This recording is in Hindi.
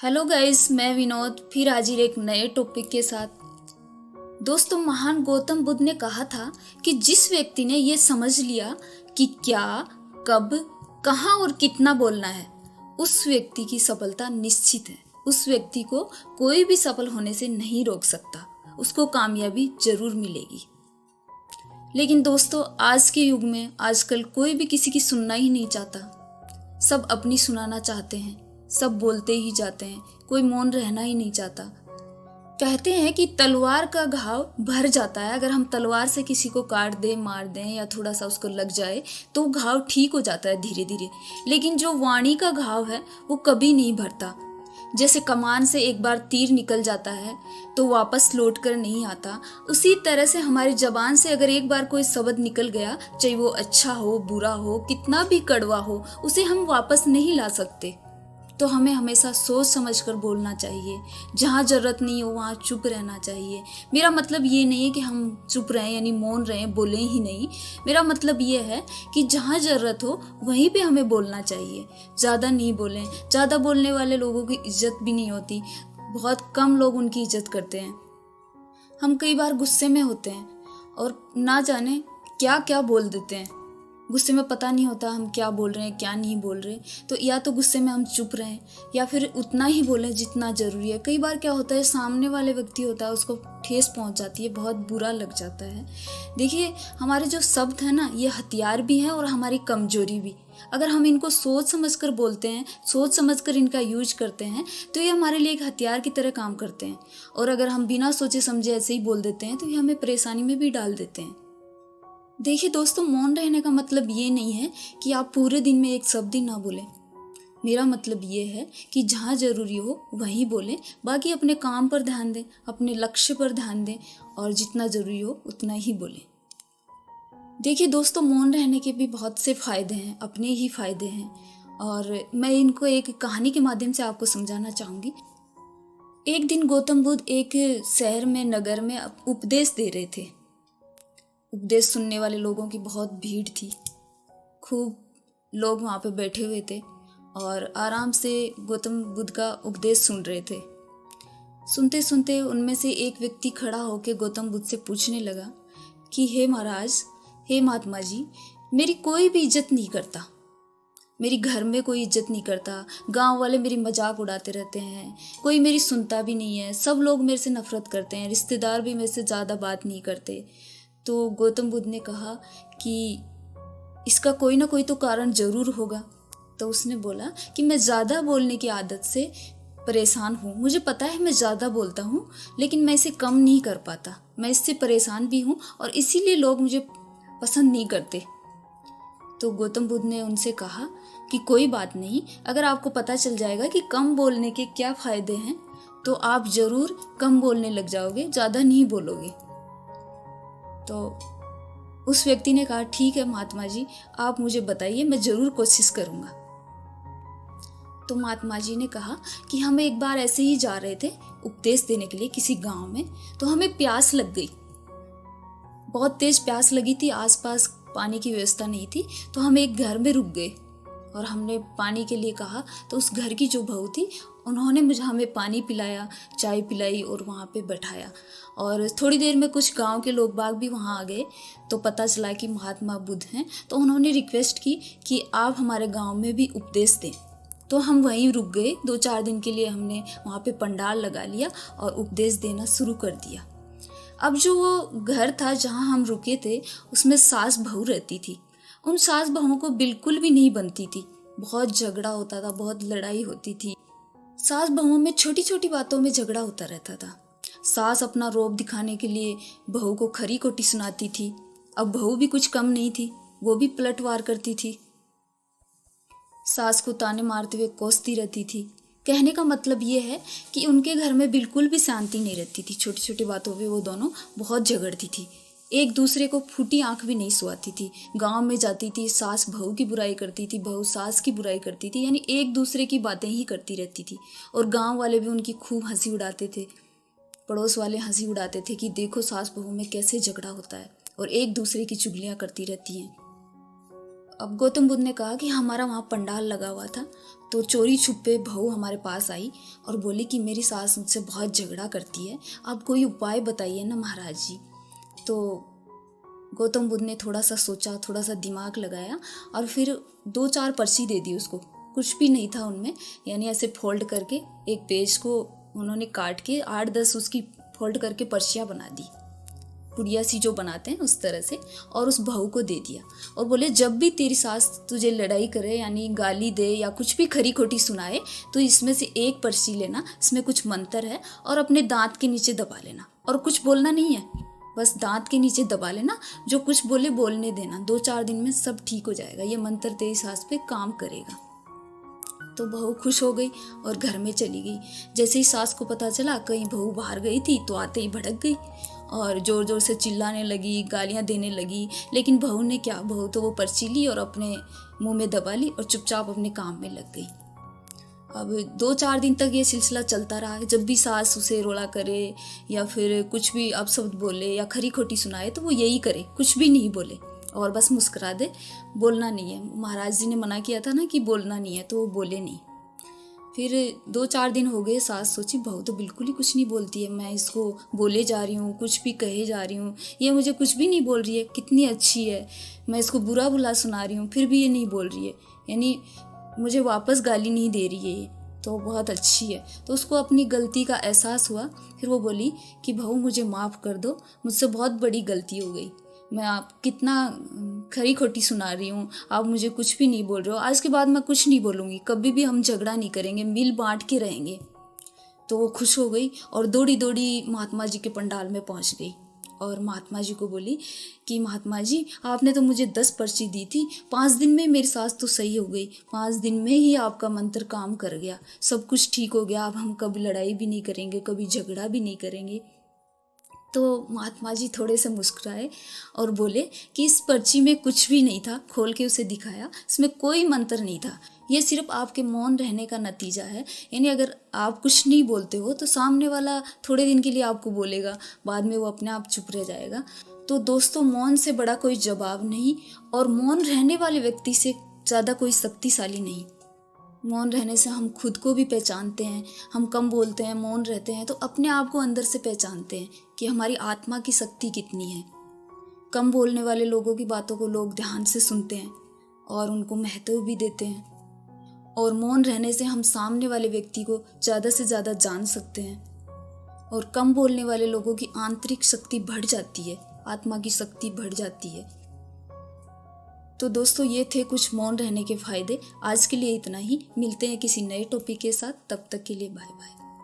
हेलो गाइस, मैं विनोद फिर हाजिर एक नए टॉपिक के साथ। दोस्तों, महान गौतम बुद्ध ने कहा था कि जिस व्यक्ति ने ये समझ लिया कि क्या, कब, कहाँ और कितना बोलना है, उस व्यक्ति की सफलता निश्चित है। उस व्यक्ति को कोई भी सफल होने से नहीं रोक सकता, उसको कामयाबी जरूर मिलेगी। लेकिन दोस्तों, आज के युग में आजकल कोई भी किसी की सुनना ही नहीं चाहता। सब अपनी सुनाना चाहते हैं, सब बोलते ही जाते हैं, कोई मौन रहना ही नहीं चाहता। कहते हैं कि तलवार का घाव भर जाता है। अगर हम तलवार से किसी को काट दें, मार दें या थोड़ा सा उसको लग जाए तो घाव ठीक हो जाता है धीरे धीरे। लेकिन जो वाणी का घाव है वो कभी नहीं भरता। जैसे कमान से एक बार तीर निकल जाता है तो वापस लौट कर नहीं आता, उसी तरह से हमारी जबान से अगर एक बार कोई शब्द निकल गया, चाहे वो अच्छा हो, बुरा हो, कितना भी कड़वा हो, उसे हम वापस नहीं ला सकते। तो हमें हमेशा सोच समझ कर बोलना चाहिए। जहाँ ज़रूरत नहीं हो वहाँ चुप रहना चाहिए। मेरा मतलब ये नहीं है कि हम चुप रहें यानी मौन रहें, बोलें ही नहीं। मेरा मतलब ये है कि जहाँ ज़रूरत हो वहीं पे हमें बोलना चाहिए। ज़्यादा नहीं बोलें। ज़्यादा बोलने वाले लोगों की इज्जत भी नहीं होती, बहुत कम लोग उनकी इज्जत करते हैं। हम कई बार गुस्से में होते हैं और ना जाने क्या क्या बोल देते हैं। गुस्से में पता नहीं होता हम क्या बोल रहे हैं, क्या नहीं बोल रहे। तो या तो गुस्से में हम चुप रहें या फिर उतना ही बोलें जितना ज़रूरी है। कई बार क्या होता है, सामने वाले व्यक्ति होता है उसको ठेस पहुंच जाती है, बहुत बुरा लग जाता है। देखिए, हमारे जो शब्द हैं ना, ये हथियार भी हैं और हमारी कमजोरी भी। अगर हम इनको सोच समझ कर बोलते हैं, सोच समझ कर इनका यूज करते हैं, तो ये हमारे लिए एक हथियार की तरह काम करते हैं। और अगर हम बिना सोचे समझे ऐसे ही बोल देते हैं तो ये हमें परेशानी में भी डाल देते हैं। देखिए दोस्तों, मौन रहने का मतलब ये नहीं है कि आप पूरे दिन में एक शब्द ही ना बोलें। मेरा मतलब ये है कि जहाँ ज़रूरी हो वहीं बोलें, बाकी अपने काम पर ध्यान दें, अपने लक्ष्य पर ध्यान दें और जितना ज़रूरी हो उतना ही बोलें। देखिए दोस्तों, मौन रहने के भी बहुत से फ़ायदे हैं, अपने ही फ़ायदे हैं, और मैं इनको एक कहानी के माध्यम से आपको समझाना चाहूँगी। एक दिन गौतम बुद्ध एक शहर में, नगर में उपदेश दे रहे थे। उपदेश सुनने वाले लोगों की बहुत भीड़ थी। खूब लोग वहाँ पे बैठे हुए थे और आराम से गौतम बुद्ध का उपदेश सुन रहे थे। सुनते सुनते उनमें से एक व्यक्ति खड़ा होकर गौतम बुद्ध से पूछने लगा कि हे महाराज, हे महात्मा जी, मेरी कोई भी इज्जत नहीं करता। मेरी घर में कोई इज्जत नहीं करता, गांव वाले मेरी मजाक उड़ाते रहते हैं, कोई मेरी सुनता भी नहीं है, सब लोग मेरे से नफरत करते हैं, रिश्तेदार भी मेरे से ज़्यादा बात नहीं करते। तो गौतम बुद्ध ने कहा कि इसका कोई ना कोई तो कारण ज़रूर होगा। तो उसने बोला कि मैं ज़्यादा बोलने की आदत से परेशान हूँ। मुझे पता है मैं ज़्यादा बोलता हूँ, लेकिन मैं इसे कम नहीं कर पाता। मैं इससे परेशान भी हूँ और इसीलिए लोग मुझे पसंद नहीं करते। तो गौतम बुद्ध ने उनसे कहा कि कोई बात नहीं, अगर आपको पता चल जाएगा कि कम बोलने के क्या फ़ायदे हैं तो आप ज़रूर कम बोलने लग जाओगे, ज़्यादा नहीं बोलोगे। तो उस व्यक्ति ने कहा, ठीक है महात्मा जी, आप मुझे बताइए, मैं ज़रूर कोशिश करूँगा। तो महात्मा जी ने कहा कि हम एक बार ऐसे ही जा रहे थे उपदेश देने के लिए किसी गांव में, तो हमें प्यास लग गई। बहुत तेज प्यास लगी थी, आसपास पानी की व्यवस्था नहीं थी, तो हम एक घर में रुक गए और हमने पानी के लिए कहा। तो उस घर की जो बहू थी उन्होंने हमें पानी पिलाया, चाय पिलाई और वहाँ पे बैठाया। और थोड़ी देर में कुछ गांव के लोग बाग भी वहाँ आ गए, तो पता चला कि महात्मा बुद्ध हैं। तो उन्होंने रिक्वेस्ट की कि आप हमारे गांव में भी उपदेश दें। तो हम वहीं रुक गए। 2-4 दिन के लिए हमने वहाँ पे पंडाल लगा लिया और उपदेश देना शुरू कर दिया। अब जो वो घर था जहाँ हम रुके थे, उसमें सास बहू रहती थी। उन सास बहुओं को बिल्कुल भी नहीं बनती थी, बहुत झगड़ा होता था, बहुत लड़ाई होती थी। सास बहुओं में छोटी छोटी बातों में झगड़ा होता रहता था। सास अपना रौब दिखाने के लिए बहू को खरी खोटी सुनाती थी। अब बहू भी कुछ कम नहीं थी, वो भी पलटवार करती थी, सास को ताने मारते हुए कोसती रहती थी। कहने का मतलब ये है कि उनके घर में बिल्कुल भी शांति नहीं रहती थी। छोटी छोटी बातों पे वो दोनों बहुत झगड़ती थी, एक दूसरे को फूटी आंख भी नहीं सुहाती थी। गांव में जाती थी, सास बहू की बुराई करती थी, बहू सास की बुराई करती थी, यानी एक दूसरे की बातें ही करती रहती थी। और गांव वाले भी उनकी खूब हंसी उड़ाते थे, पड़ोस वाले हंसी उड़ाते थे कि देखो सास बहू में कैसे झगड़ा होता है और एक दूसरे की चुगलियाँ करती रहती हैं। अब गौतम बुद्ध ने कहा कि हमारा वहाँ पंडाल लगा हुआ था, तो चोरी छुपे बहू हमारे पास आई और बोली कि मेरी सास मुझसे बहुत झगड़ा करती है, आप कोई उपाय बताइए ना महाराज जी। तो गौतम बुद्ध ने थोड़ा सा सोचा, थोड़ा सा दिमाग लगाया और फिर 2-4 पर्ची दे दी उसको। कुछ भी नहीं था उनमें, यानी ऐसे फोल्ड करके एक पेज को उन्होंने काट के 8-10 उसकी फोल्ड करके पर्चियाँ बना दी, पुड़िया सी जो बनाते हैं उस तरह से, और उस बहू को दे दिया और बोले जब भी तेरी सास तुझे लड़ाई करे यानी गाली दे या कुछ भी खरी खोटी सुनाए तो इसमें से एक पर्ची लेना, इसमें कुछ मंत्र है, और अपने दांत के नीचे दबा लेना और कुछ बोलना नहीं है, बस दांत के नीचे दबा लेना, जो कुछ बोले बोलने देना, 2-4 दिन में सब ठीक हो जाएगा, ये मंत्र तेरी सास पे काम करेगा। तो बहू खुश हो गई और घर में चली गई। जैसे ही सास को पता चला कहीं बहू बाहर गई थी तो आते ही भड़क गई और ज़ोर ज़ोर से चिल्लाने लगी, गालियाँ देने लगी। लेकिन बहू ने क्या, बहू तो वो पर्ची ली और अपने मुंह में दबा ली और चुपचाप अपने काम में लग गई। अब 2-4 दिन तक ये सिलसिला चलता रहा। जब भी सास उसे रोला करे या फिर कुछ भी अपशब्द बोले या खरी खोटी सुनाए तो वो यही करे, कुछ भी नहीं बोले और बस मुस्कुरा दे, बोलना नहीं है। महाराज जी ने मना किया था ना कि बोलना नहीं है, तो वो बोले नहीं। फिर 2-4 दिन हो गए, सास सोची बहू तो बिल्कुल ही कुछ नहीं बोलती है, मैं इसको बोले जा रही हूँ, कुछ भी कहे जा रही हूँ, ये मुझे कुछ भी नहीं बोल रही है, कितनी अच्छी है, मैं इसको बुरा भला सुना रही हूँ फिर भी ये नहीं बोल रही है, यानी मुझे वापस गाली नहीं दे रही है, ये तो बहुत अच्छी है। तो उसको अपनी गलती का एहसास हुआ। फिर वो बोली कि बहू मुझे माफ़ कर दो, मुझसे बहुत बड़ी गलती हो गई, मैं आप कितना खरी खोटी सुना रही हूँ, आप मुझे कुछ भी नहीं बोल रहे हो, आज के बाद मैं कुछ नहीं बोलूँगी, कभी भी हम झगड़ा नहीं करेंगे, मिल बांट के रहेंगे। तो वो खुश हो गई और दौड़ी दौड़ी महात्मा जी के पंडाल में पहुँच गई और महात्मा जी को बोली कि महात्मा जी आपने तो मुझे 10 पर्ची दी थी, 5 दिन में मेरी सास तो सही हो गई, 5 दिन में ही आपका मंत्र काम कर गया, सब कुछ ठीक हो गया, अब हम कभी लड़ाई भी नहीं करेंगे, कभी झगड़ा भी नहीं करेंगे। तो महात्मा जी थोड़े से मुस्कुराए और बोले कि इस पर्ची में कुछ भी नहीं था, खोल के उसे दिखाया, इसमें कोई मंत्र नहीं था, ये सिर्फ आपके मौन रहने का नतीजा है। यानी अगर आप कुछ नहीं बोलते हो तो सामने वाला थोड़े दिन के लिए आपको बोलेगा, बाद में वो अपने आप चुप रह जाएगा। तो दोस्तों, मौन से बड़ा कोई जवाब नहीं और मौन रहने वाले व्यक्ति से ज़्यादा कोई शक्तिशाली नहीं। मौन रहने से हम खुद को भी पहचानते हैं, हम कम बोलते हैं, मौन रहते हैं तो अपने आप को अंदर से पहचानते हैं कि हमारी आत्मा की शक्ति कितनी है। कम बोलने वाले लोगों की बातों को लोग ध्यान से सुनते हैं और उनको महत्व भी देते हैं, और मौन रहने से हम सामने वाले व्यक्ति को ज़्यादा से ज़्यादा जान सकते हैं, और कम बोलने वाले लोगों की आंतरिक शक्ति बढ़ जाती है, आत्मा की शक्ति बढ़ जाती है। तो दोस्तों, ये थे कुछ मौन रहने के फ़ायदे। आज के लिए इतना ही, मिलते हैं किसी नए टॉपिक के साथ, तब तक के लिए बाय बाय।